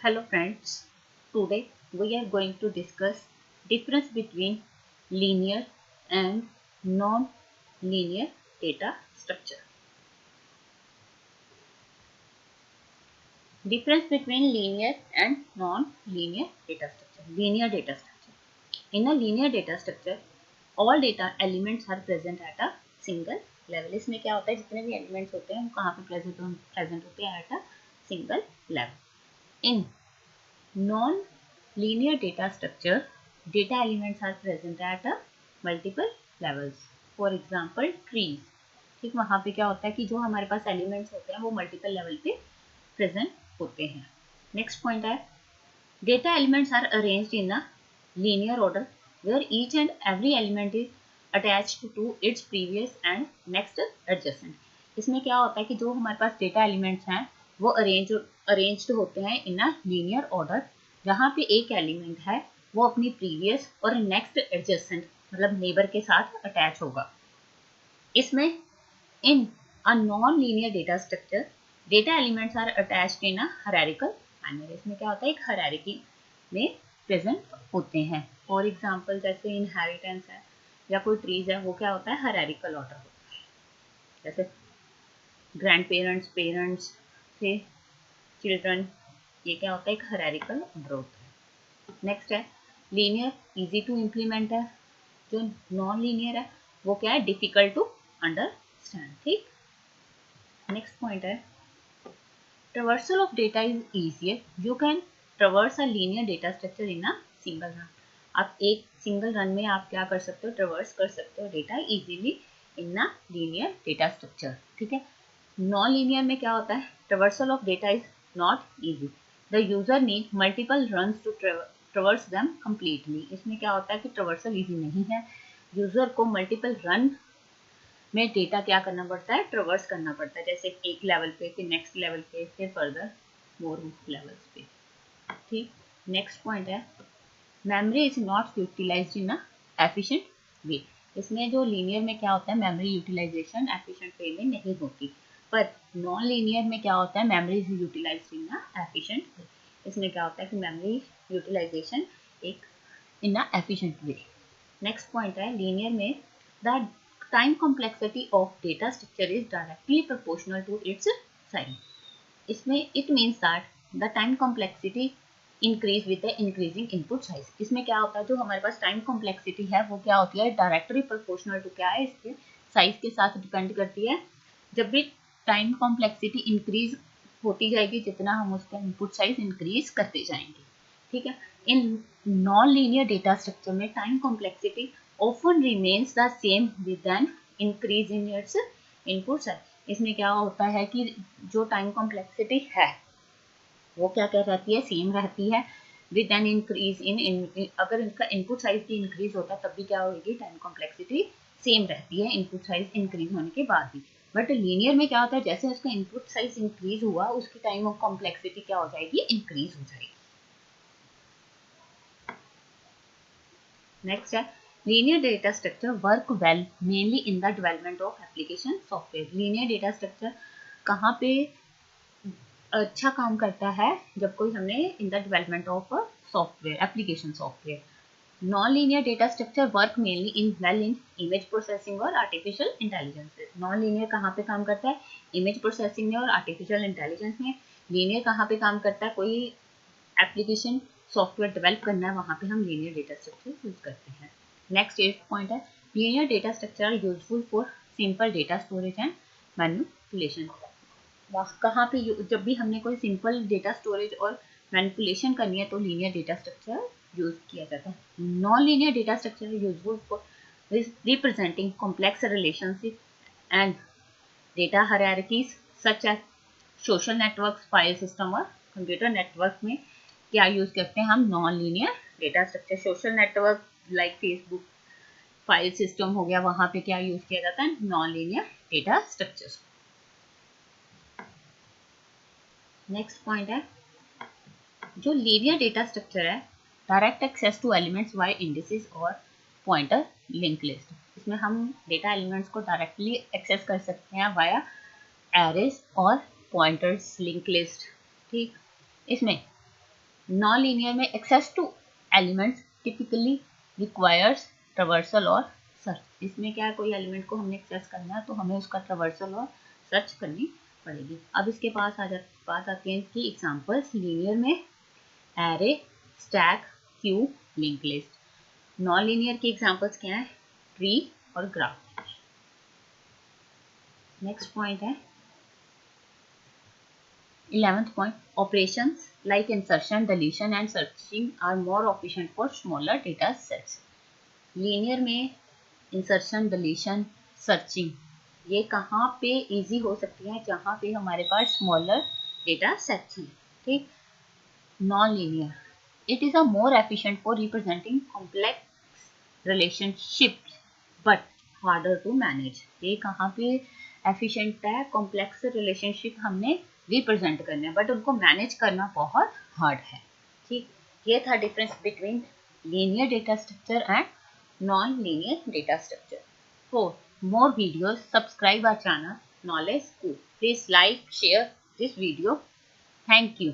Hello friends, today we are going to discuss difference between linear and non-linear data structure. Difference between linear and non-linear data structure. Linear data structure. In a linear data structure, all data elements are present at a single level. इसमें क्या होता है, जितने भी elements होते हैं वो कहाँ पे present होते हैं at a single level. In non-linear data structure, data elements are present at a multiple levels. For example, trees. ठीक, वहाँ पे क्या होता है कि जो हमारे पास एलिमेंट्स होते हैं वो मल्टीपल लेवल पे प्रेजेंट होते हैं. नेक्स्ट पॉइंट है, data elements are arranged in a linear order where each and every element is attached to its previous and next adjacent. इसमें क्या होता है कि जो हमारे पास डेटा एलिमेंट्स हैं वो अरेंज्ड होते हैं इन अ लीनियर ऑर्डर, जहाँ पे एक एलिमेंट है वो अपनी प्रीवियस और नेक्स्ट एडजेसेंट मतलब नेबर के साथ अटैच होगा. इसमें in a non linear data structure data elements are attached in a hierarchical manner. इसमें क्या होता है, एक हायरार्की में प्रेजेंट होते हैं. फॉर एग्जांपल जैसे इनहेरिटेंस है या कोई ट्रीज है, वो क्या होता है, हायरार्किकल ऑर्डर होता है. जैसे ग्रैंड पेरेंट्स, पेरेंट्स से चिल्ड्रन, ये क्या होता है, एक हायरार्किकल ऑर्डर होता है. नेक्स्ट है लीनियर, इजी टू इम्प्लीमेंट है. जो नॉन लीनियर है वो क्या है, डिफिकल्ट टू अंडरस्टैंड. ठीक, नेक्स्ट पॉइंट है, traversal of data is easier. You can traverse a linear data structure in a single run. आप एक सिंगल रन में आप क्या कर सकते हो, ट्रेवर्स कर सकते हो data easily in a linear data structure. ठीक है. नॉन लीनियर में क्या होता है, traversal of data is not easy. The user need multiple runs to traverse them completely. इसमें क्या होता है कि ट्रेवर्सल इजी नहीं है, यूजर को मल्टीपल रन में डेटा क्या करना पड़ता है, ट्रेवर्स करना पड़ता है. जैसे एक लेवल पे, फिर नेक्स्ट लेवल पे, फिर फर्दर मोर लेवल्स पे. ठीक, नेक्स्ट पॉइंट है, memory is not utilised in a efficient way. इसमें जो लीनियर में क्या होता है, मेमोरी यूटिलाइजेशन एफिशिएंट वे में नहीं होती, पर नॉन लीनियर में क्या होता है, memory is utilised in a efficient way. इसमें क्या होता है कि मेमोरी यूटिलाइजेशन एक in a efficient way. Next point है, लीनियर में the time complexity of data structure is directly proportional to its size. इसमें it means that the time complexity increase with the increasing input size. इसमें क्या होता है, जो हमारे पास time complexity है वो क्या होती है, डायरेक्टली प्रोपोर्शनल टू क्या है, इसके साइज के साथ डिपेंड करती है. जब भी टाइम कॉम्प्लेक्सिटी इंक्रीज होती जाएगी, जितना हम उसका इनपुट साइज इंक्रीज करते जाएंगे. ठीक है. In non linear data structure में time complexity often remains the same with an increase in its input size. इसमें क्या होता है कि जो टाइम कॉम्प्लेक्सिटी है वो क्या क्या रहती है, सेम रहती है विद एन इंक्रीज इन. अगर इनका इनपुट साइज भी इंक्रीज होता है तब भी क्या होगी, टाइम कॉम्प्लेक्सिटी सेम रहती है इनपुट साइज इंक्रीज होने के बाद भी. बट लीनियर में क्या होता है, जैसे उसका इनपुट साइज इंक्रीज हुआ उसकी टाइम ऑफ कॉम्प्लेक्सिटी क्या हो जाएगी, इंक्रीज हो जाएगी. नेक्स्ट है, linear data structure work well mainly in the development of application software. linear data structure कहाँ पे अच्छा काम करता है, जब कोई हमने in the development of software, application software. Non linear data structure work mainly in well in image processing और आर्टिफिशियल इंटेलिजेंस. नॉन लीनियर कहाँ पे काम करता है, इमेज प्रोसेसिंग में और आर्टिफिशियल इंटेलिजेंस में. लीनियर कहाँ पे काम करता है, कोई एप्लीकेशन सॉफ्टवेयर डेवलप करना है, वहाँ पे हम लीनियर डेटा स्ट्रक्चर यूज करते हैं. नेक्स्ट 8th पॉइंट है, linear data structure are useful for simple data storage and manipulation. कहाँ पे जब भी हमने कोई सिंपल डेटा स्टोरेज और मैनिपुलेशन करनी है तो लीनियर डेटा स्ट्रक्चर यूज किया जाता है. Non linear data structure useful for representing complex relationship and data hierarchies such as social networks, file system और कंप्यूटर नेटवर्क में क्या यूज करते हैं हम, non linear data structure. Social network like Facebook, file system हो गया, वहां पे क्या यूज किया जाता है, non linear data structure. Next point है, जो लीनियर डेटा स्ट्रक्चर है, direct access to elements via indices और पॉइंटर लिंक लिस्ट. इसमें हम डेटा एलिमेंट्स को डायरेक्टली एक्सेस कर सकते हैं वाया एरेज और पॉइंटर्स लिंक लिस्ट. ठीक, इसमें नॉन लीनियर में access to elements typically requires traversal और सर्च। इसमें क्या है, कोई एलिमेंट को हमने एक्सेस करना है तो हमें उसका ट्रावर्सल और सर्च करनी पड़ेगी। अब इसके पास बात आती है इसकी एग्जांपल्स। लीनियर में array, stack, Q, link list. Non linear की एग्जांपल्स क्या है, ट्री और ग्राफ। नेक्स्ट पॉइंट है 11th point, operations like insertion, deletion and searching are more efficient for smaller data sets. Linear में insertion, deletion, searching ये कहाँ पे easy हो सकती है, जहाँ पे हमारे पास smaller data sets हैं, ठीक। Non-linear, it is a more efficient for representing complex relationships but harder to manage. ये कहाँ पे एफिशिएंट है, कॉम्प्लेक्स रिलेशनशिप हमने रिप्रेजेंट करने हैं बट उनको मैनेज करना बहुत हार्ड है, ठीक। ये था difference between linear data structure and non linear data structure. For more videos subscribe our channel knowledge school. Please like share this video. Thank you.